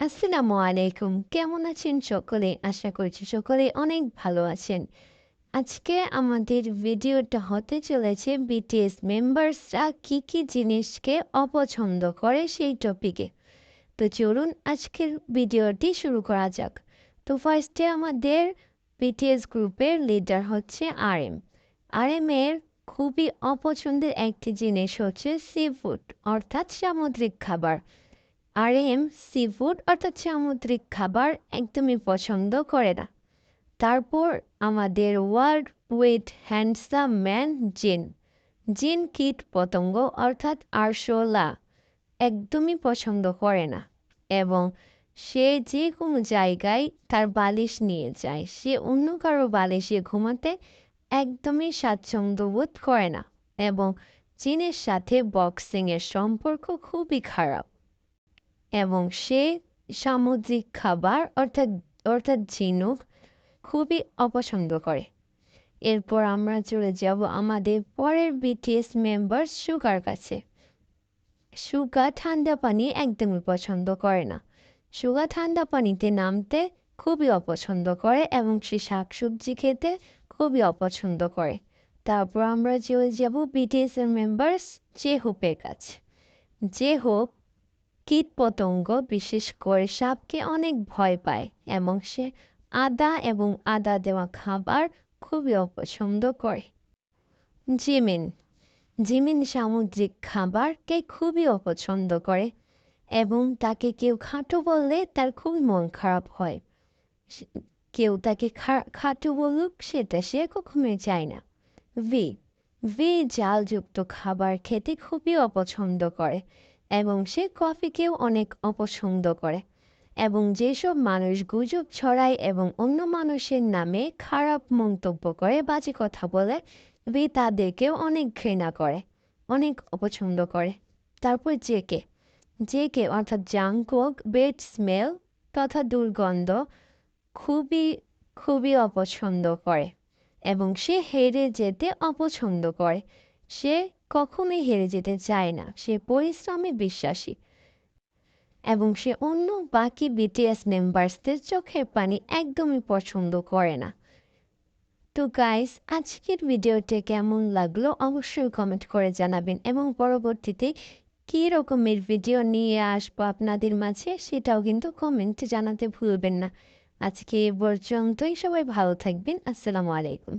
আসসালামু আলাইকুম। কেমন আছেন সকলে? আশা করছি সকলে অনেক ভালো আছেন। আজকে আমাদের ভিডিওটা হতে চলেছে বিটিএস মেম্বার্সরা কি জিনিসকে অপছন্দ করে সেই টপিকে। তো চলুন আজকের ভিডিওটি শুরু করা যাক। তো ফার্স্টে আমাদের বিটিএস গ্রুপের লিডার হচ্ছে আরএম। আরএম এর খুবই অপছন্দের একটি জিনিস হচ্ছে সি ফুড অর্থাৎ সামুদ্রিক খাবার। আরএম সি ফুড অর্থাৎ সামুদ্রিক খাবার একদমই পছন্দ করে না। তারপর আমাদের ওয়ার্ল্ড উইথ হ্যান্ডসাম ম্যান জিন। জিন কীট পতঙ্গ অর্থাৎ আরশোলা একদমই পছন্দ করে না এবং সে যে কোনো জায়গায় তার বালিশ নিয়ে যায়। সে অন্য কারো বালিশে ঘুমাতে একদমই স্বাচ্ছন্দ্য বোধ করে না এবং জিনের সাথে বক্সিংয়ের সম্পর্ক খুবই খারাপ এবং সে সামুদ্রিক খাবার অর্থাৎ অর্থাৎ ঝিনুক খুবই অপছন্দ করে। এরপর আমরা চলে যাব আমাদের পরের বিটিএস মেম্বার সুগার কাছে। সুগা ঠান্ডা পানি একদমই পছন্দ করে না। সুগা ঠান্ডা পানিতে নামতে খুবই অপছন্দ করে এবং সে শাকসবজি খেতে খুবই অপছন্দ করে। তারপর আমরা চলে যাব বিটিএস এর মেম্বার্স জেহুপের কাছে। জেহুপ কীটপতঙ্গ বিশেষ করে সাপকে অনেক ভয় পায় এবং সে আদা দেওয়া খাবার খুবই অপছন্দ করে। জিমিন জিমিন সামুদ্রিক খাবারকে খুবই অপছন্দ করে এবং তাকে কেউ খাটো বললে তার খুবই মন খারাপ হয়। কেউ তাকে খাটো বলুক সেটা সে কখনোই চায় না। ভি ভি জালযুক্ত খাবার খেতে খুবই অপছন্দ করে এবং সে কফিকেও অনেক অপছন্দ করে এবং যেসব মানুষ গুজব ছড়ায় এবং অন্য মানুষের নামে খারাপ মন্তব্য করে বাজে কথা বলে ভি তাদেরকেও অনেক ঘৃণা করে, অনেক অপছন্দ করে। তারপর জেকে জেকে অর্থাৎ জাংকুক বেড স্মেল তথা দুর্গন্ধ খুবই খুবই অপছন্দ করে এবং সে হেরে যেতে অপছন্দ করে। সে কখনোই হেরে যেতে চায় না, সে পরিশ্রমে বিশ্বাসী এবং সে অন্য বাকি বিটিএস মেম্বার্সদের চোখের পানি একদমই পছন্দ করে না। তো গাইস, আজকের ভিডিওটি কেমন লাগলো অবশ্যই কমেন্ট করে জানাবেন এবং পরবর্তীতে কী রকমের ভিডিও নিয়ে আসবো আপনাদের মাঝে সেটাও কিন্তু কমেন্টে জানাতে ভুলবেন না। আজকে এ পর্যন্তই, সবাই ভালো থাকবেন। আসসালামু আলাইকুম।